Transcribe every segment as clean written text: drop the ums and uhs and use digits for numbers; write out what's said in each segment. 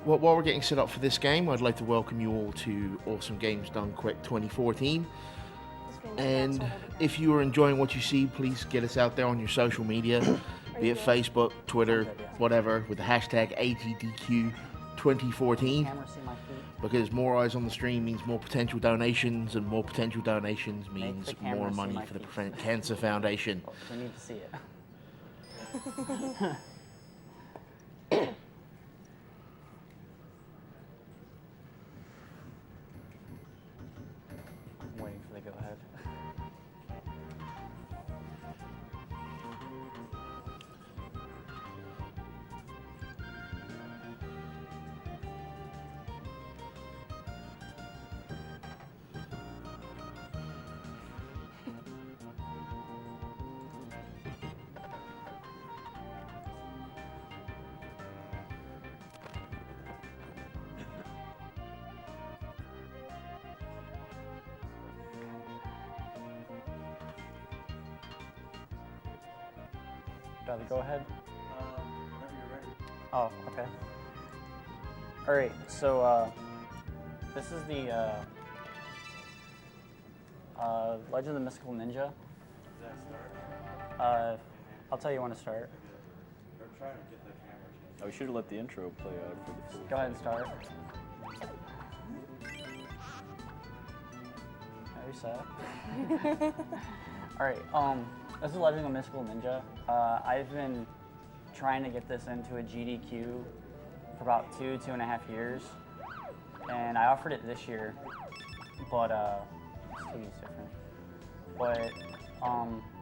Well, while we're getting set up for this game, I'd like to welcome you all to Awesome Games Done Quick 2014. And if you are enjoying what you see, please get us out there on your social media, be it Facebook, Twitter, whatever, with the hashtag ATDQ2014. Because more eyes on the stream means more potential donations, and more potential donations means more money for the Prevent Cancer Foundation. We need to see it. I'm waiting for the go ahead. Got the go ahead? Whenever you're ready. Oh, okay. Alright, so this is the Legend of the Mystical Ninja. Does that start? I'll tell you when to start. We're trying to get the camera changed. Oh, we should have let the intro play out for the full. Go ahead and start. Are you set? Alright, this is Legend of the Mystical Ninja. I've been trying to get this into a GDQ for about 2.5 years. And I offered it this year, but this TV's different. But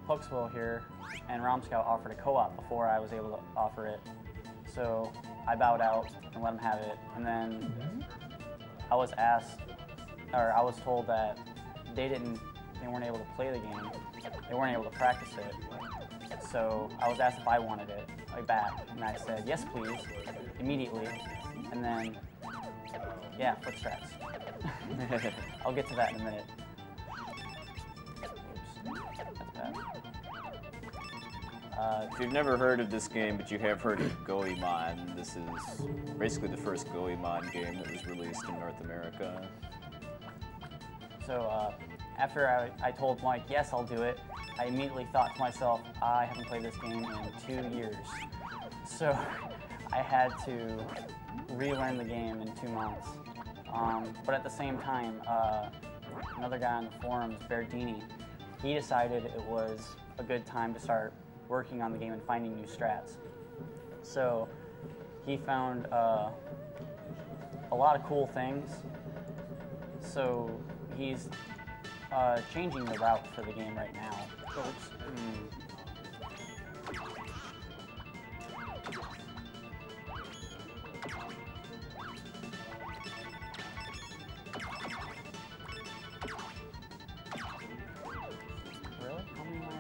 Pokesville here and Rom Scout offered a co-op before I was able to offer it. So I bowed out and let them have it. And then I was told that they weren't able to play the game. They weren't able to practice it. So I was asked if I wanted it back, and I said, yes, please, immediately. And then, yeah, foot straps. I'll get to that in a minute. Oops, that's bad. If you've never heard of this game, but you have heard of Goemon, this is basically the first Goemon game that was released in North America. So after I told Mike, yes, I'll do it, I immediately thought to myself, I haven't played this game in 2 years. So I had to relearn the game in 2 months. But at the same time, another guy on the forums, Berdini, he decided it was a good time to start working on the game and finding new strats. So he found a lot of cool things. So he's changing the route for the game right now. Oops. Really? How many am I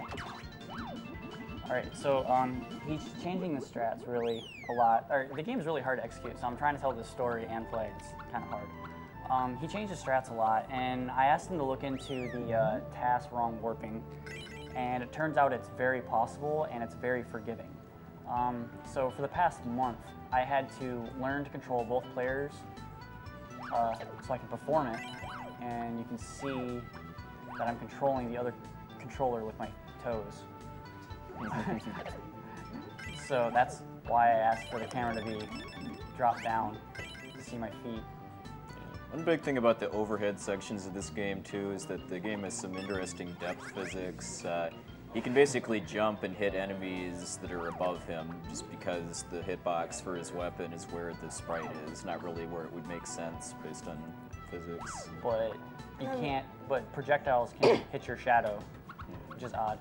at? Alright, so he's changing the strats really a lot. The game's really hard to execute, so I'm trying to tell this story and play. It's kind of hard. He changed his strats a lot, and I asked him to look into the task wrong warping, and it turns out it's very possible and it's very forgiving. So for the past month, I had to learn to control both players so I can perform it, and you can see that I'm controlling the other controller with my toes. So that's why I asked for the camera to be dropped down to see my feet. One big thing about the overhead sections of this game, too, is that the game has some interesting depth physics. He can basically jump and hit enemies that are above him just because the hitbox for his weapon is where the sprite is, not really where it would make sense based on physics. But you can't, but projectiles can hit your shadow, which is odd.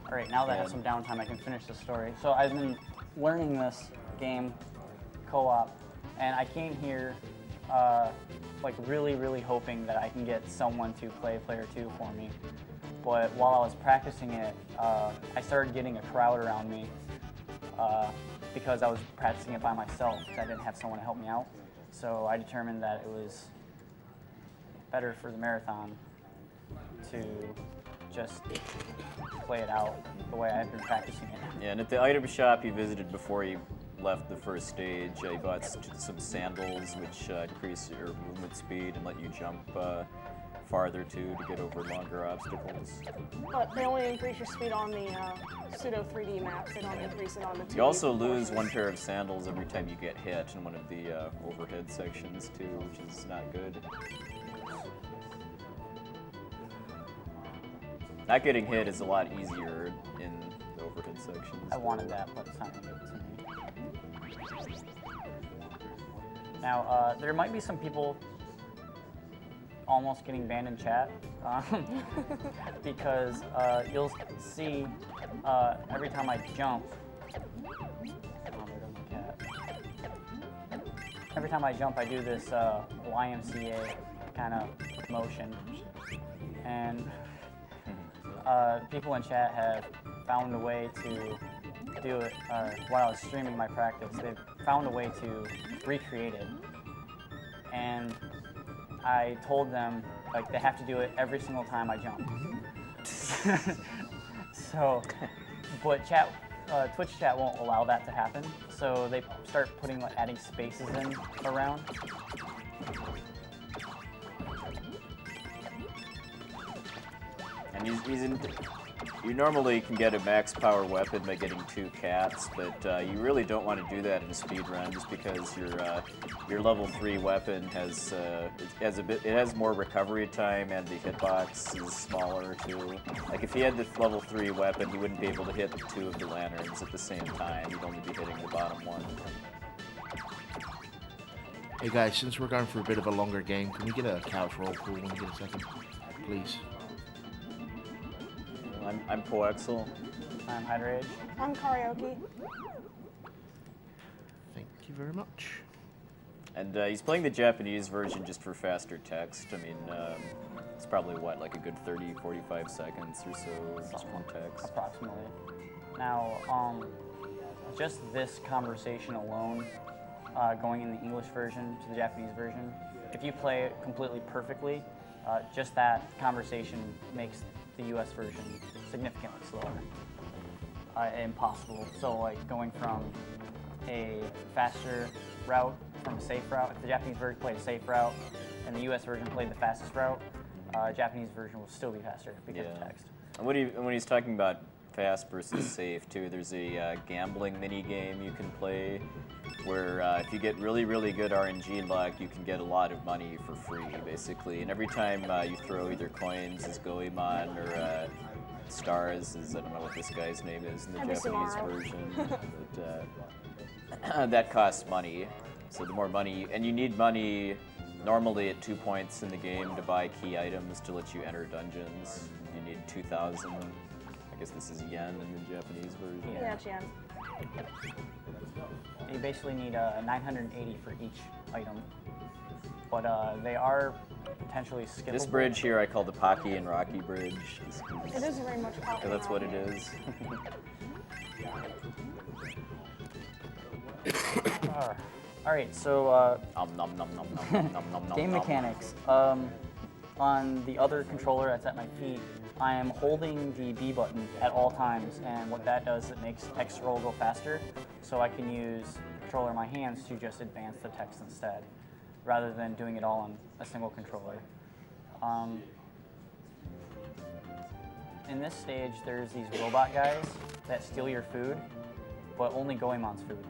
All right, now that I have some downtime, I can finish the story. So I've been learning this game co-op, and I came here like really hoping that I can get someone to play player 2 for me. But while I was practicing it, I started getting a crowd around me because I was practicing it by myself because I didn't have someone to help me out. So I determined that it was better for the marathon to just play it out the way I had been practicing it. Yeah, and at the item shop you visited before you left the first stage, you bought some sandals which increase your movement speed and let you jump farther too to get over longer obstacles. But they only increase your speed on the pseudo 3D maps. They don't increase it on the 2D. You also lose one pair of sandals every time you get hit in one of the overhead sections too, which is not good. Not getting hit is a lot easier in the overhead sections. I wanted that, but it's not going to give it to me. Now, there might be some people almost getting banned in chat because you'll see every time I jump, every time I jump I do this YMCA kind of motion, and people in chat have found a way to do it while I was streaming my practice. They've found a way to recreate it, and I told them like they have to do it every single time I jump. So, but Twitch chat won't allow that to happen. So they start putting like adding spaces in around. And you normally can get a max power weapon by getting 2 cats, but you really don't want to do that in a speed run, just because your level 3 weapon has it has more recovery time, and the hitbox is smaller too. Like if he had the level 3 weapon, he wouldn't be able to hit 2 of the lanterns at the same time. He'd only be hitting the bottom one. Hey guys, since we're going for a bit of a longer game, can we get a couch roll call when we get a second, please? I'm Coaxel. I'm Heidrage. I'm Karaoke. Thank you very much. And he's playing the Japanese version just for faster text. I mean, it's probably, what, like a good 30, 45 seconds or so just from text. Approximately. Now, just this conversation alone, going in the English version to the Japanese version, if you play it completely perfectly, just that conversation makes the US version significantly slower. Impossible. So like going from a faster route from a safe route, if the Japanese version played a safe route and the US version played the fastest route, Japanese version will still be faster because of text. And when he's talking about fast versus safe too, there's a gambling mini game you can play where if you get really good RNG luck, you can get a lot of money for free basically. And every time you throw either coins as Goemon or stars, as I don't know what this guy's name is in the Japanese version, but that costs money. So the more money, and you need money normally at 2 points in the game to buy key items to let you enter dungeons. You need 2,000. I guess this is yen in the Japanese version. Yeah, it's yen. You basically need 980 for each item, but they are potentially skippable. This bridge here I call the Pocky and Rocky Bridge. It is very much Pocky. So that's what it is. All right, so game nom. mechanics. On the other controller that's at my feet, I am holding the B button at all times, and what that does, it makes text scroll go faster, so I can use the controller in my hands to just advance the text instead, rather than doing it all on a single controller. In this stage, there's these robot guys that steal your food, but only Goemon's food.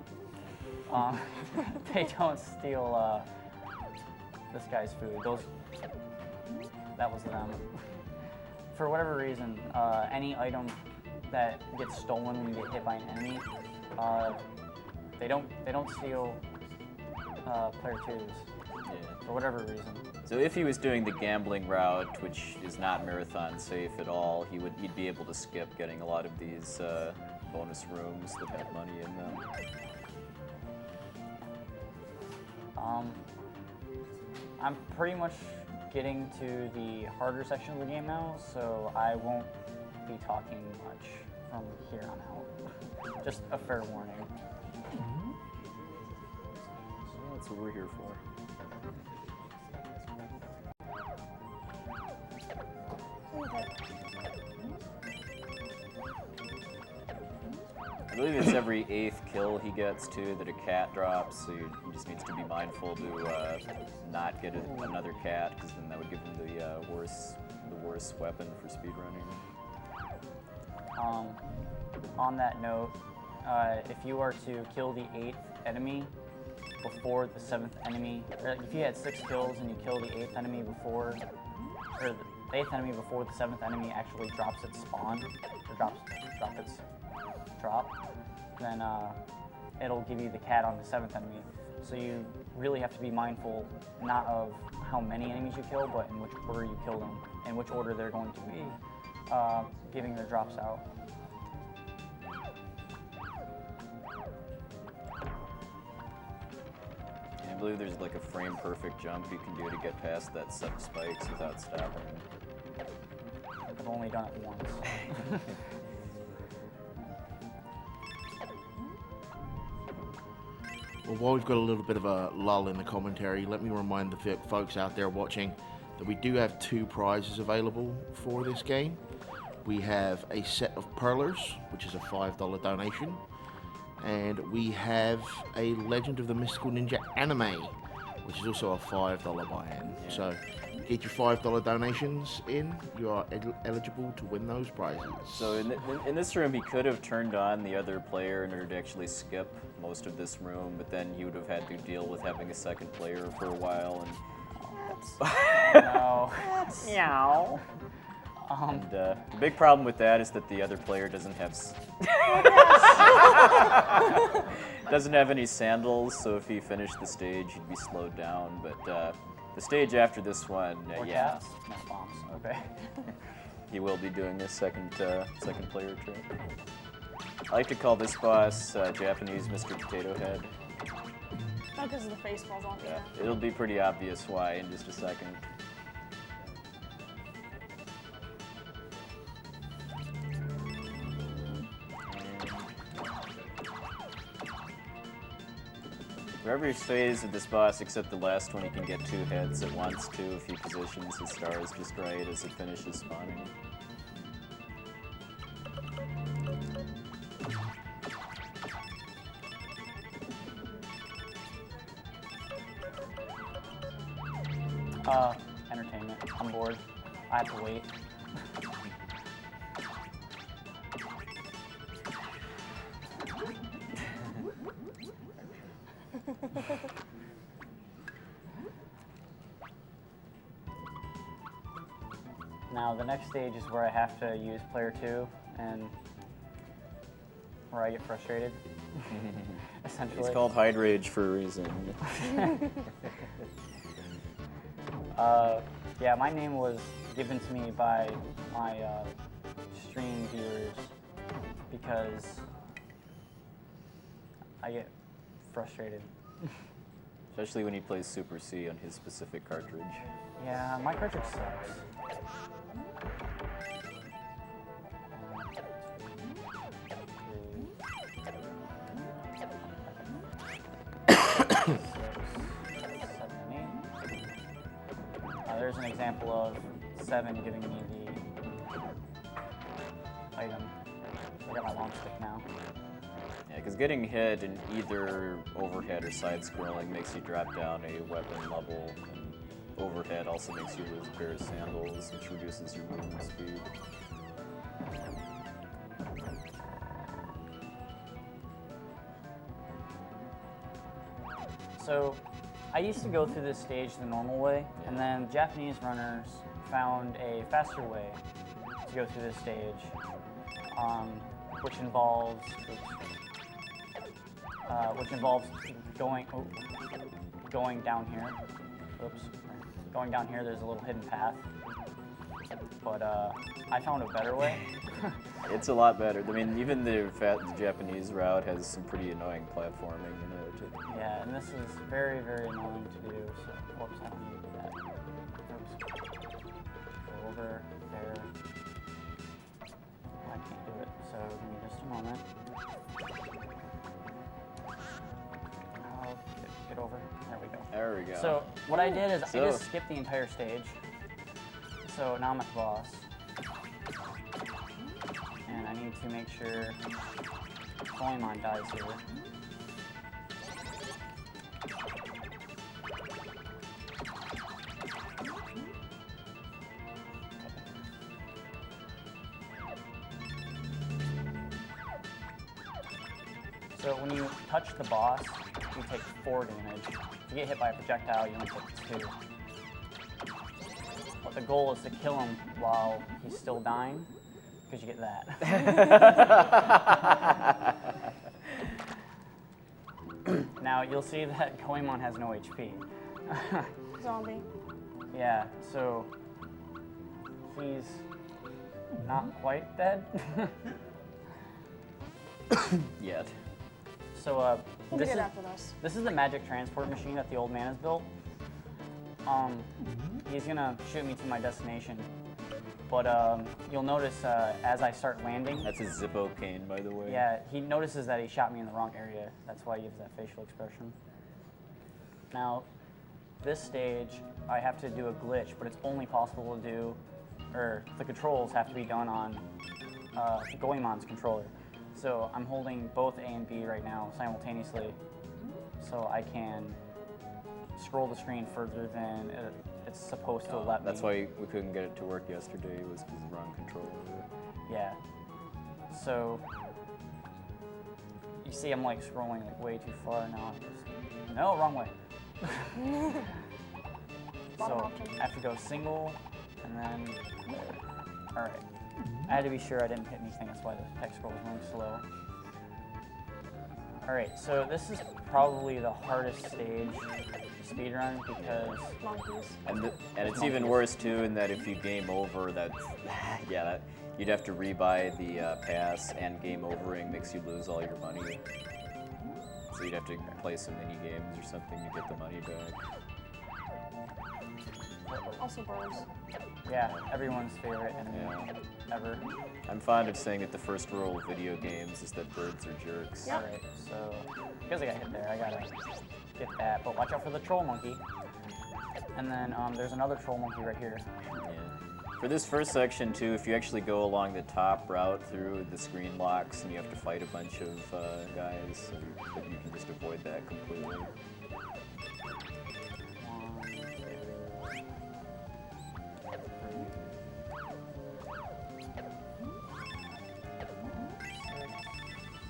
They don't steal this guy's food. That was them. For whatever reason, any item that gets stolen when you get hit by an enemy, they don't steal player 2s. Yeah. For whatever reason. So if he was doing the gambling route, which is not marathon safe at all, he'd be able to skip getting a lot of these bonus rooms that have money in them. I'm pretty much getting to the harder section of the game now, so I won't be talking much from here on out. Just a fair warning. So that's what we're here for. I believe it's every 8th kill he gets too that a cat drops, so he just needs to be mindful to not get another cat, because then that would give him the worst weapon for speedrunning. On that note, if you are to kill the 8th enemy before the 7th enemy, or if you had 6 kills and you kill the 8th enemy before, or the 8th enemy before the 7th enemy actually drops its spawn, or drop its drop, then it'll give you the cat on the 7th enemy. So you really have to be mindful not of how many enemies you kill, but in which order you kill them, and which order they're going to be giving their drops out. And I believe there's like a frame-perfect jump you can do to get past that set of spikes without stopping. I've only done it once. Well, while we've got a little bit of a lull in the commentary, let me remind the folks out there watching that we do have 2 prizes available for this game. We have a set of Pearlers, which is a $5 donation, and we have a Legend of the Mystical Ninja anime, which is also a $5 buy-in. Yeah. So get your $5 donations in, you are eligible to win those prizes. So in this room, he could have turned on the other player in order to actually skip most of this room, but then he would have had to deal with having a second player for a while. And No. Meow. the big problem with that is that the other player doesn't have doesn't have any sandals, so if he finished the stage, he'd be slowed down. But the stage after this one, Or yeah, cats? No bombs. Okay. he will be doing this second player trick. I like to call this boss Japanese Mr. Potato Head. Not because the face falls off. Yeah, it'll be pretty obvious why in just a second. For every phase of this boss, except the last one, he can get 2 heads at once too if he positions his stars just right as it finishes spawning. Entertainment. I'm bored. I have to wait. Now the next stage is where I have to use player 2 and where I get frustrated. Essentially. It's called Heidrage for a reason. Yeah, my name was given to me by my stream viewers because I get frustrated. Especially when he plays Super C on his specific cartridge. Yeah, my cartridge sucks. There's an example of 7 giving me the item. I got my long stick now. Yeah, because getting hit in either overhead or side scrolling makes you drop down a weapon level, and overhead also makes you lose a pair of sandals, which reduces your movement speed. So I used to go through this stage the normal way, and then Japanese runners found a faster way to go through this stage, which involves going down here. Oops, going down here. There's a little hidden path, but I found a better way. It's a lot better. I mean, even the Japanese route has some pretty annoying platforming in it. Yeah, and this is very, very annoying to do. So, whoops, I don't need There we go. So what I did is I So- just skipped the entire stage. So now I'm at the boss. And I need to make sure Goemon dies here. So when you touch the boss, you take 4 damage. If you get hit by a projectile, you only take 2. But the goal is to kill him while he's still dying, because you get that. Now you'll see that Goemon has no HP. Zombie. Yeah, so he's not quite dead. Yet. So We'll this get is it after this. this is the magic transport machine that the old man has built. He's gonna shoot me to my destination, but you'll notice as I start landing. That's a Zippo cane, by the way. Yeah, he notices that he shot me in the wrong area. That's why he gives that facial expression. Now, this stage, I have to do a glitch, but it's only possible to do, or the controls have to be done on Goemon's controller. So I'm holding both A and B right now simultaneously, so I can scroll the screen further than it's supposed to let me. That's why we couldn't get it to work yesterday, was because of the wrong controller. Yeah. So you see, I'm like scrolling like way too far now. No, wrong way. Bottom So option. I have to go single, and then there. All right. I had to be sure I didn't hit anything. That's why the text scroll was moving slow. All right. So this is probably the hardest stage to speedrun because Monkeys. And it's even worse too in that if you game over, you'd have to rebuy the pass, and game overing makes you lose all your money. So you'd have to play some mini games or something to get the money back. Also birds. yeah, everyone's favorite enemy ever. I'm fond of saying that the first rule of video games is that birds are jerks. Yep. All right. So because I got hit there, I gotta get that. But watch out for the troll monkey. And then there's another troll monkey right here. Yeah. For this first section too, if you actually go along the top route through, the screen locks and you have to fight a bunch of guys, so you can just avoid that completely. 1, 2, 3,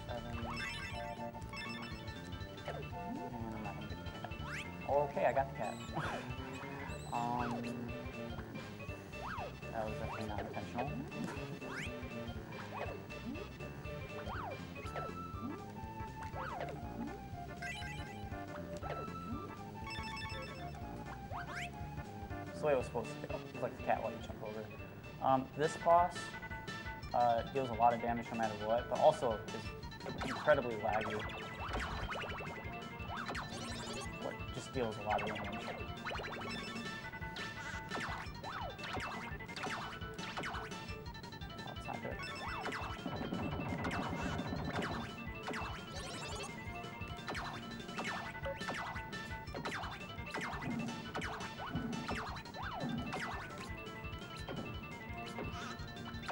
7, and I'm not gonna get the cat. Oh, okay, I got the cat. That was definitely not intentional. That's the way it was supposed to go. It's like the cat let you jump over. This boss deals a lot of damage no matter what, but also is incredibly laggy. What just deals a lot of damage. Oh, it's not good.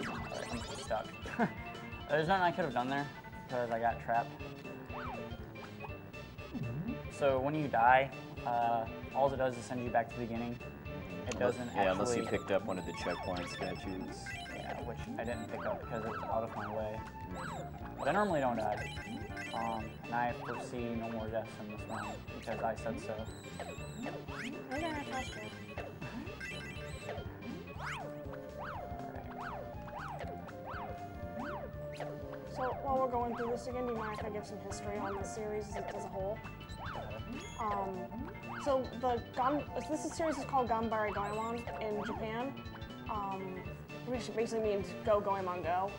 Alright, I'm stuck. There's nothing I could have done there because I got trapped. So when you die, all it does is send you back to the beginning. It doesn't actually... Yeah, unless you picked up one of the checkpoint statues. Yeah, which I didn't pick up because it was out of my way. But I normally don't die. And I foresee no more deaths in this round because I said so. Okay, I trust you. So while we're going through this again, do you mind if I give some history on this series as a whole? So this series is called Ganbare Goemon in Japan, which basically means Go Goemon Go.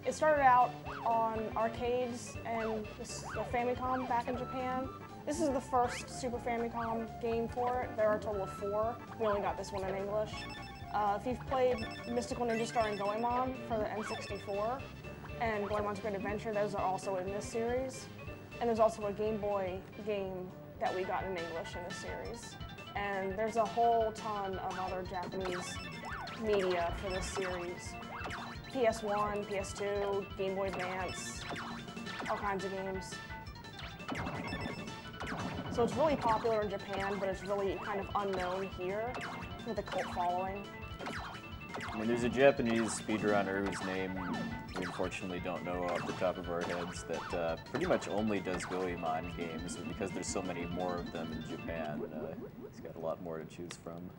It started out on arcades and the Famicom back in Japan. This is the first Super Famicom game for it. There are a total of 4. We only got this one in English. If you've played Mystical Ninja Star and Goemon for the N64 and Goemon's Great Adventure, those are also in this series. And there's also a Game Boy game that we got in English in this series. And there's a whole ton of other Japanese media for this series. PS1, PS2, Game Boy Advance, all kinds of games. So it's really popular in Japan, but it's really kind of unknown here with a cult following. I mean, there's a Japanese speedrunner whose name we unfortunately don't know off the top of our heads that pretty much only does Goemon games, and because there's so many more of them in Japan, he's got a lot more to choose from.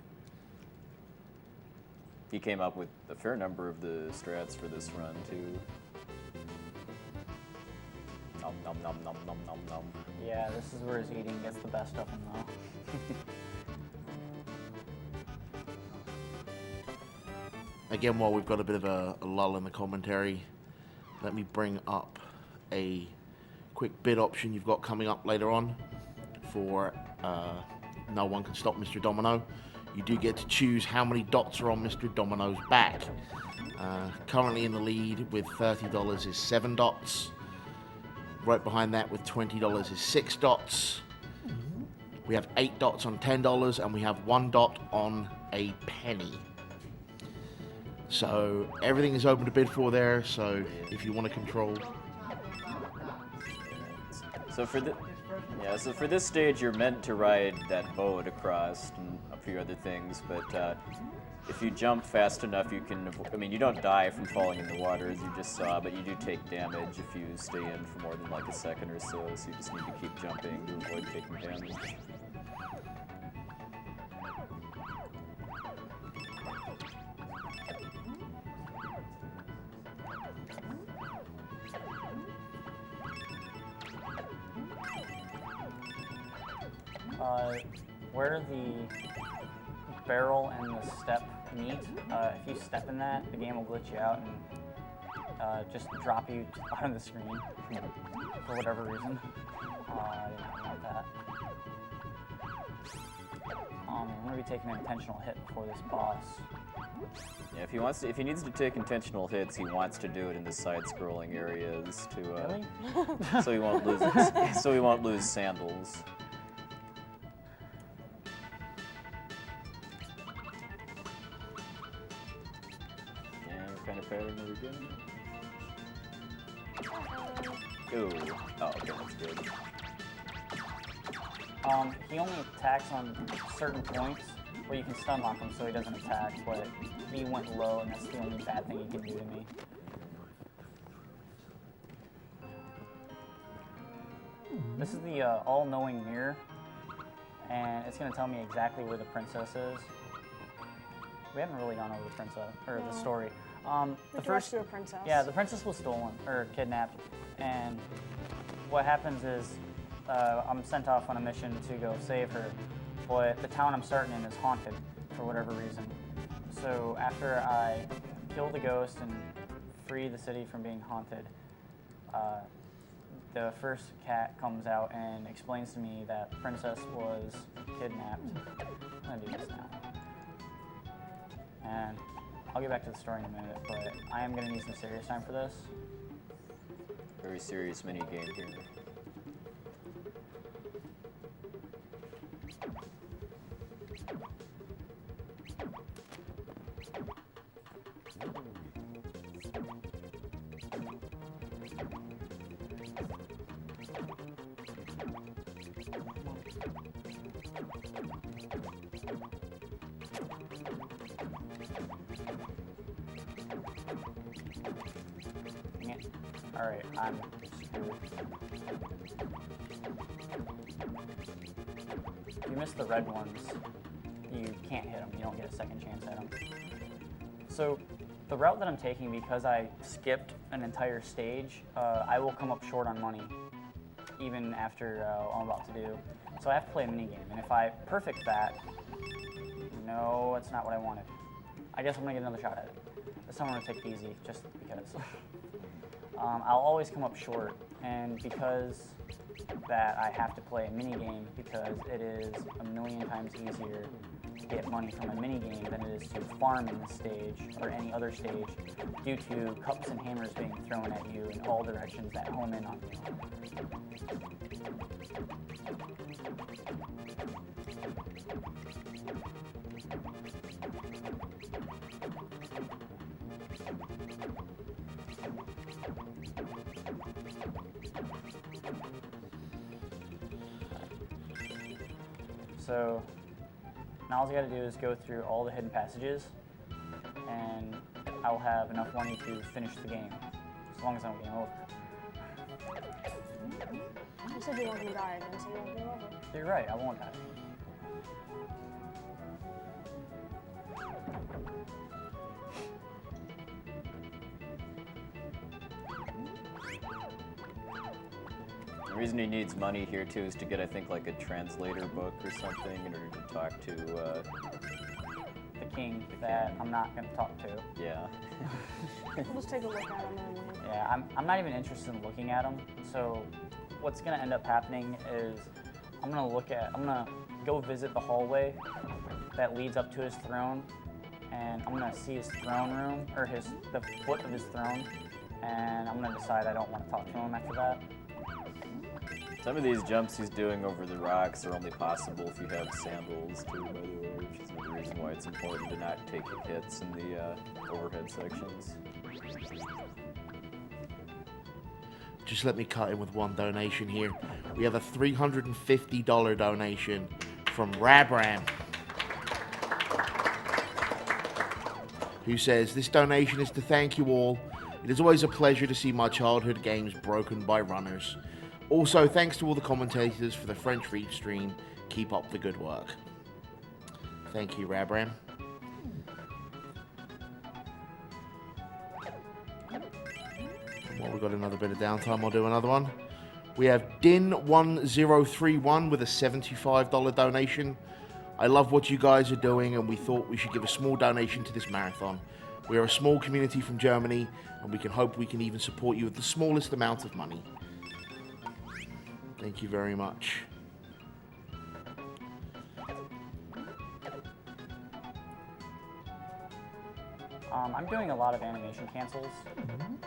He came up with a fair number of the strats for this run, too. Nom nom nom nom nom nom nom. Yeah, this is where his eating gets the best of him, though. Again, while we've got a bit of a lull in the commentary, let me bring up a quick bid option you've got coming up later on for No One Can Stop Mr. Domino. You do get to choose how many dots are on Mr. Domino's back. Currently in the lead with $30 is 7 dots. Right behind that with $20 is 6 dots. We have 8 dots on $10, and we have 1 dot on a penny. So everything is open to bid for there, so if you want to control. So for this stage, you're meant to ride that boat across and a few other things, but if you jump fast enough, you can, I mean, you don't die from falling in the water, as you just saw, but you do take damage if you stay in for more than like a second or so you just need to keep jumping to avoid taking damage. Where the barrel and the step meet, if you step in that, the game will glitch you out and just drop you out of the screen for whatever reason. I did not want that. I'm going to be taking an intentional hit before this boss. Yeah, if he needs to take intentional hits, he wants to do it in the side-scrolling areas to Really? so he won't lose sandals. Kind of pattern are we getting? Ooh. Oh, okay, that's good. He only attacks on certain points where you can stun lock him so he doesn't attack, but he went low and that's the only bad thing he can do to me. This is the all-knowing mirror, and it's going to tell me exactly where the princess is. We haven't really gone over the princess, or the story. The first princess. Yeah, the princess was stolen, or kidnapped, and what happens is I'm sent off on a mission to go save her, but the town I'm starting in is haunted for whatever reason. So after I kill the ghost and free the city from being haunted, the first cat comes out and explains to me that the princess was kidnapped. I'm gonna do this now. And I'll get back to the story in a minute, but I am going to need some serious time for this. Very serious mini game here. Alright, I'm screwed. If you miss the red ones, you can't hit them. You don't get a second chance at them. So the route that I'm taking, because I skipped an entire stage, I will come up short on money, even after what I'm about to do. So I have to play a minigame, and if I perfect that, no, that's not what I wanted. I guess I'm going to get another shot at it. This time I'm going to take it easy, just because. I'll always come up short, and because that I have to play a minigame, because it is a million times easier to get money from a minigame than it is to farm in this stage or any other stage, due to cups and hammers being thrown at you in all directions that home in on you. So now all I gotta do is go through all the hidden passages, and I'll have enough money to finish the game, as long as I don't game over. You said you weren't gonna die again, so you won't game over. You're right, I won't die. The reason he needs money here too is to get, I think, like a translator book or something in order to talk to. The king that I'm not gonna talk to. Yeah. We'll just take a look at him and Yeah, I'm not even interested in looking at him. So what's gonna end up happening is I'm gonna go visit the hallway that leads up to his throne, and I'm gonna see his throne room, or the foot of his throne, and I'm gonna decide I don't want to talk to him after that. Some of these jumps he's doing over the rocks are only possible if you have sandals too, by the way, which is another reason why it's important to not take hits in the overhead sections. Just let me cut in with one donation here. We have a $350 donation from Rabram, who says, "This donation is to thank you all. It is always a pleasure to see my childhood games broken by runners. Also, thanks to all the commentators for the French Reach stream. Keep up the good work." Thank you, Rabram. And while we've got another bit of downtime, I'll do another one. We have Din1031 with a $75 donation. "I love what you guys are doing, and we thought we should give a small donation to this marathon. We are a small community from Germany, and we can hope we can even support you with the smallest amount of money." Thank you very much. I'm doing a lot of animation cancels.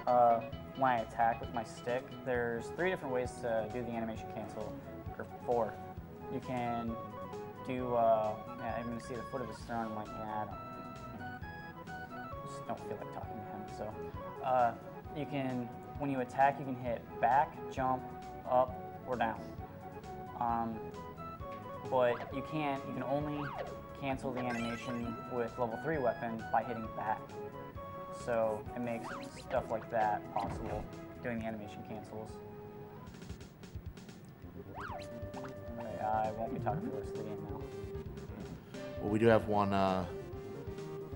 When I attack with my stick, there's 3 different ways to do the animation cancel, or 4. You can do, yeah, I'm gonna see the foot of his throne. I'm like, yeah, I just don't feel like talking to him. So, you can, when you attack, you can hit back, jump, up, or down. But you can only cancel the animation with level 3 weapon by hitting back. So it makes stuff like that possible, doing the animation cancels. Okay, I won't be talking for the rest of the game now. Well, we do have one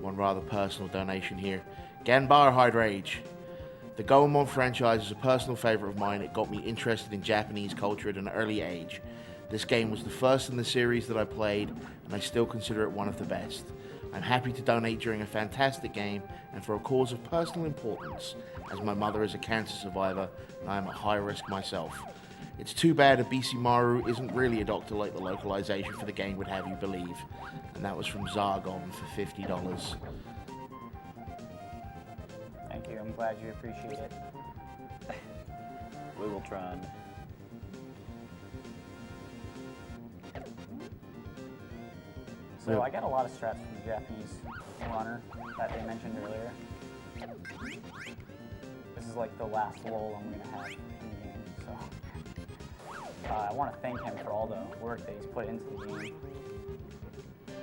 rather personal donation here. Ganbar Heidrage. "The Goemon franchise is a personal favorite of mine. It got me interested in Japanese culture at an early age. This game was the first in the series that I played, and I still consider it one of the best. I'm happy to donate during a fantastic game and for a cause of personal importance, as my mother is a cancer survivor and I am at high risk myself. It's too bad Abisimaru isn't really a doctor like the localization for the game would have you believe." And that was from Zargon for $50. Thank you, I'm glad you appreciate it. Wiggletron. So I got a lot of strats from the Japanese runner that they mentioned earlier. This is like the last lull I'm gonna have in the game, so I want to thank him for all the work that he's put into the game.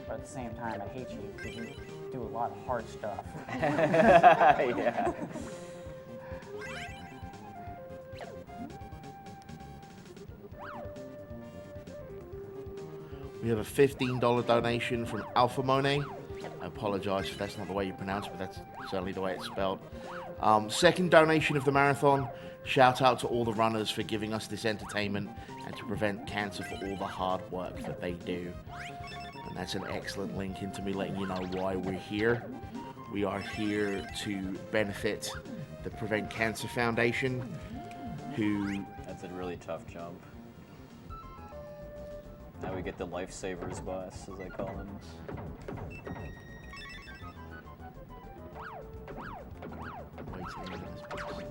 But at the same time, I hate you because you do a lot of hard stuff. Yeah. We have a $15 donation from Alpha Monet. I apologize if that's not the way you pronounce it, but that's certainly the way it's spelled. Second donation of the marathon. Shout out to all the runners for giving us this entertainment and to prevent cancer for all the hard work that they do. And that's an excellent link into me letting you know why we're here. We are here to benefit the Prevent Cancer Foundation, who... That's a really tough jump. Now we get the lifesavers boss, as I call him. Waiting in this box.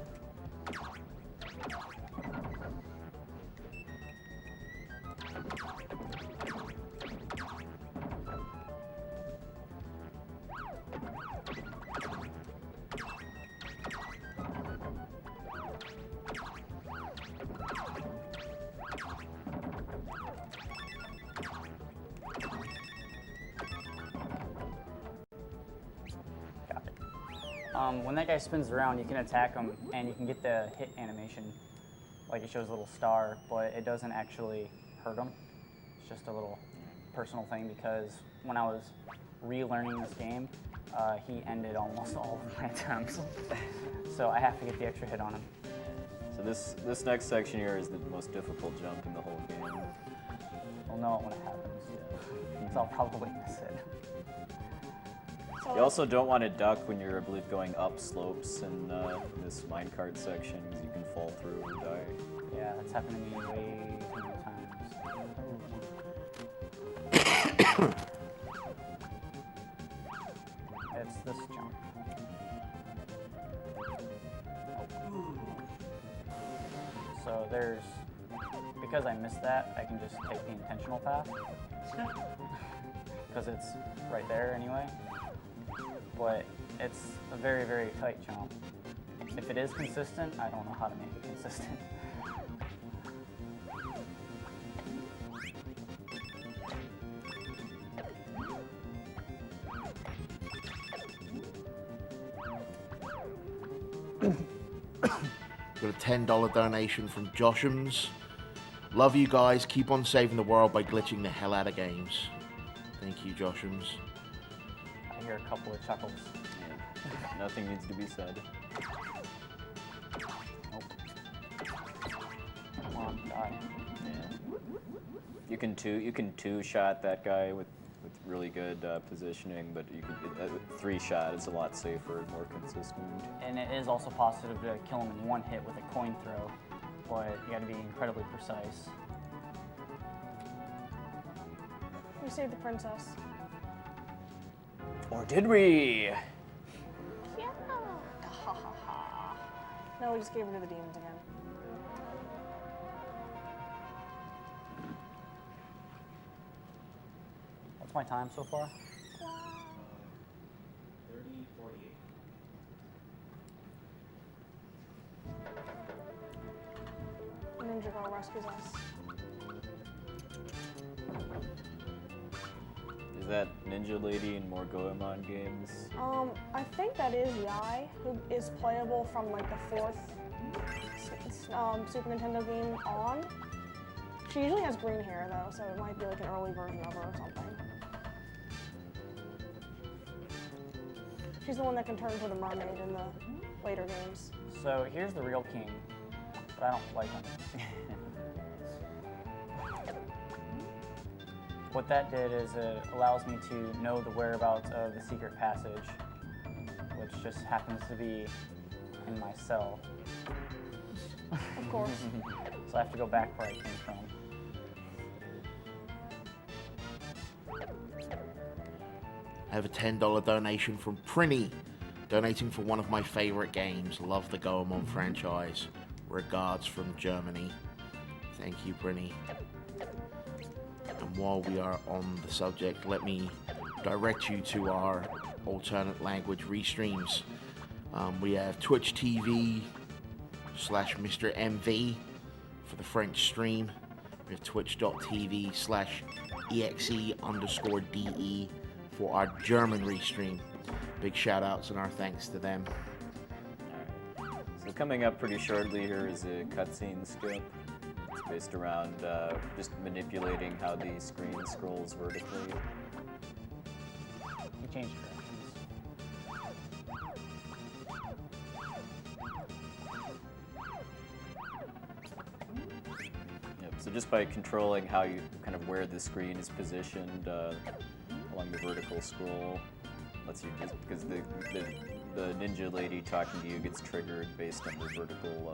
When that guy spins around, you can attack him, and you can get the hit animation. Like it shows a little star, but it doesn't actually hurt him. It's just a little personal thing because when I was relearning this game, he ended almost all of my attempts. So I have to get the extra hit on him. So this next section here is the most difficult jump in the whole game. We'll know it when it happens. So I'll probably miss it. You also don't want to duck when you're, I believe, going up slopes in this minecart section because you can fall through and die. Yeah, that's happened to me way too many times. It's this jump. So because I missed that, I can just take the intentional path. Because it's right there anyway. But it's a very, very tight jump. If it is consistent, I don't know how to make it consistent. Got a $10 donation from Joshams. Love you guys. Keep on saving the world by glitching the hell out of games. Thank you, Joshams. I hear a couple of chuckles. Yeah. Nothing needs to be said. Nope. Come on, die. Yeah. You can two-shot that guy with really good positioning, but you can three-shot is a lot safer and more consistent. And it is also possible to kill him in one hit with a coin throw, but you got to be incredibly precise. We saved the princess. Or did we? Yeah. No, we just gave her to the demons again. What's my time so far? 30:48. Ninja Girl rescues us. Is that Ninja Lady in more Goemon games? I think that is Yai, who is playable from like the 4th Super Nintendo game on. She usually has green hair though, so it might be like an early version of her or something. She's the one that can turn into the mermaid in the later games. So here's the real king, but I don't like him. What that did is it allows me to know the whereabouts of the secret passage, which just happens to be in my cell. Of course. So I have to go back where I came from. I have a $10 donation from Prinny, donating for one of my favorite games. Love the Goemon franchise. Regards from Germany. Thank you, Prinny. And while we are on the subject, let me direct you to our alternate language restreams. We have Twitch TV/Mr. MV for the French stream. We have Twitch.tv/exe_DE for our German restream. Big shout outs and our thanks to them. Alright. So coming up pretty shortly here is a cutscene skip. It's based around just manipulating how the screen scrolls vertically. You change directions. Yep. So just by controlling how you kind of where the screen is positioned along the vertical scroll, lets you just because the ninja lady talking to you gets triggered based on the vertical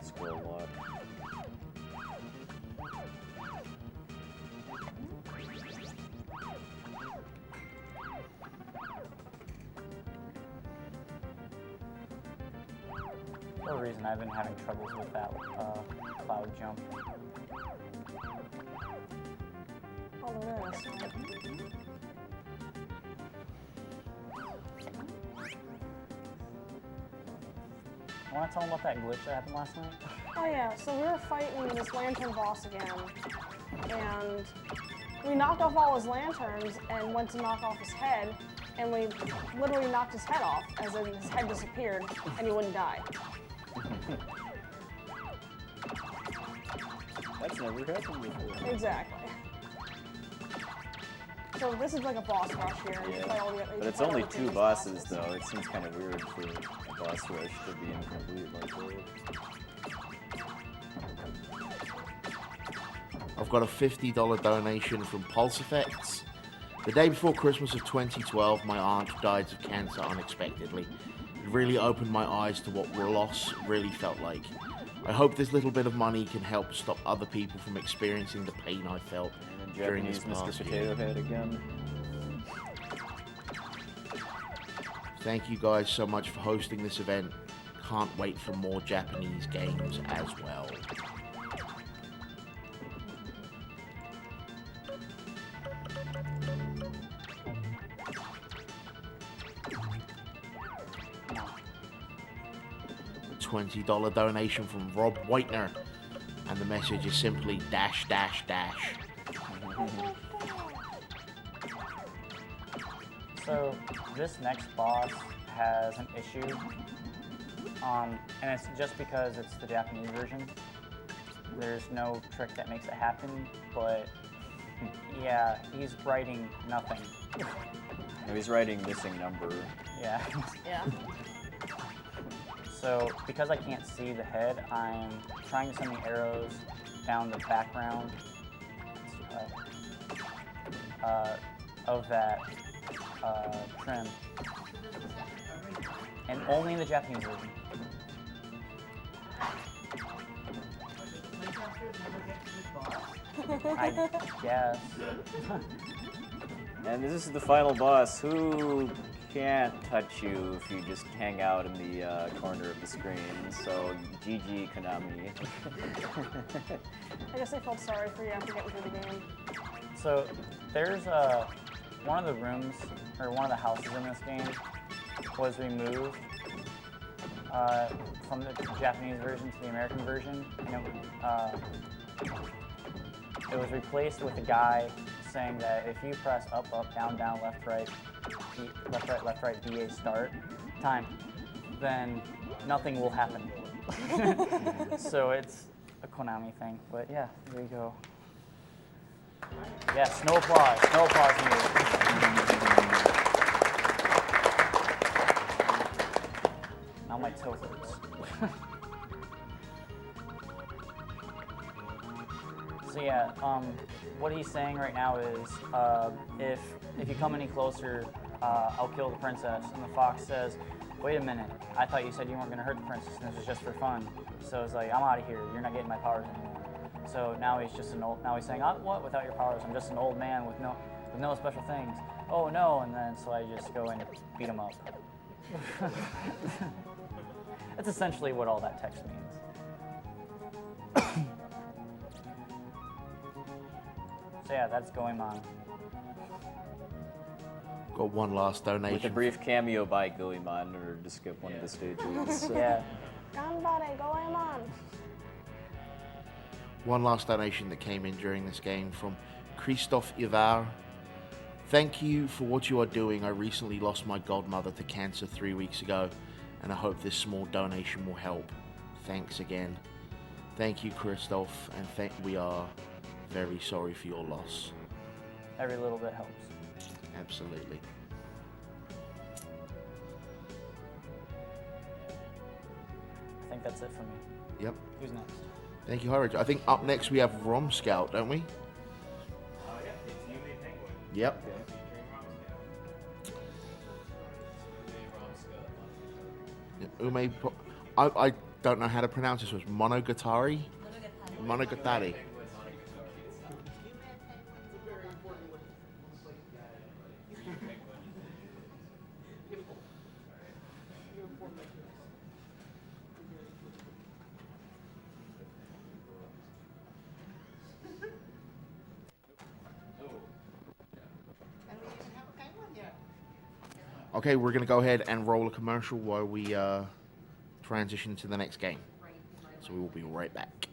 scroll lock. For a reason, I've been having troubles with that cloud jump. Oh, there it is. I want to tell them about that glitch that happened last night. Oh yeah, so we were fighting this lantern boss again, and we knocked off all his lanterns and went to knock off his head, and we literally knocked his head off, as in his head disappeared, and he wouldn't die. That's never happened before. Exactly. So this is like a boss rush here. Yeah, but it's only 2 bosses, though. It seems kind of weird for a boss rush to be incomplete like that. I've got a $50 donation from Pulse Effects. The day before Christmas of 2012, my aunt died of cancer unexpectedly. It really opened my eyes to what loss really felt like. I hope this little bit of money can help stop other people from experiencing the pain I felt during this Japanese past Mr. year. Potato Head again. Thank you guys so much for hosting this event. Can't wait for more Japanese games as well. $20 donation from Rob Whitener, and the message is simply dash dash dash. So this next boss has an issue, and it's just because it's the Japanese version. There's no trick that makes it happen, but yeah, he's writing nothing. No, he's writing missing number. Yeah. Yeah. So because I can't see the head, I'm trying to send the arrows down the background of that trim. And only in the Japanese version. I guess. And this is the final boss, who can't touch you if you just hang out in the corner of the screen. So, GG Konami. I guess I felt sorry for you after getting through the game. So there's one of the rooms, or one of the houses in this game was removed from the Japanese version to the American version, and it was replaced with a guy saying that if you press up, up, down, down, left, right, left, right, BA, start, time, then nothing will happen. So it's a Konami thing, but yeah, there you go. Yes, no applause needed. Now my toe hurts. So yeah, what he's saying right now is, if you come any closer, I'll kill the princess. And the fox says, wait a minute, I thought you said you weren't gonna hurt the princess and this was just for fun. So it's like, I'm out of here, you're not getting my powers anymore. So now he's just now he's saying, what, without your powers? I'm just an old man with no special things. Oh no, and then so I just go and beat him up. That's essentially what all that text means. So yeah, that's going on. Got one last donation. With a brief cameo by Goemon, in order to skip one of the stages. Yeah. Ganbare, Goemon. One last donation that came in during this game from Christophe Ivar. Thank you for what you are doing. I recently lost my godmother to cancer 3 weeks ago, and I hope this small donation will help. Thanks again. Thank you, Christophe, and we are very sorry for your loss. Every little bit helps. Absolutely. I think that's it for me. Yep. Who's next? Thank you, Heidrage. I think up next we have Rom Scout, don't we? Yeah, it's Yume Penguin. Yep. Ume, I don't know how to pronounce this. Was Monogatari? Monogatari. Okay, we're going to go ahead and roll a commercial while we transition to the next game. So we will be right back.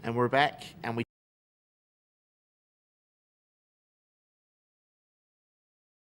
And we're back, and we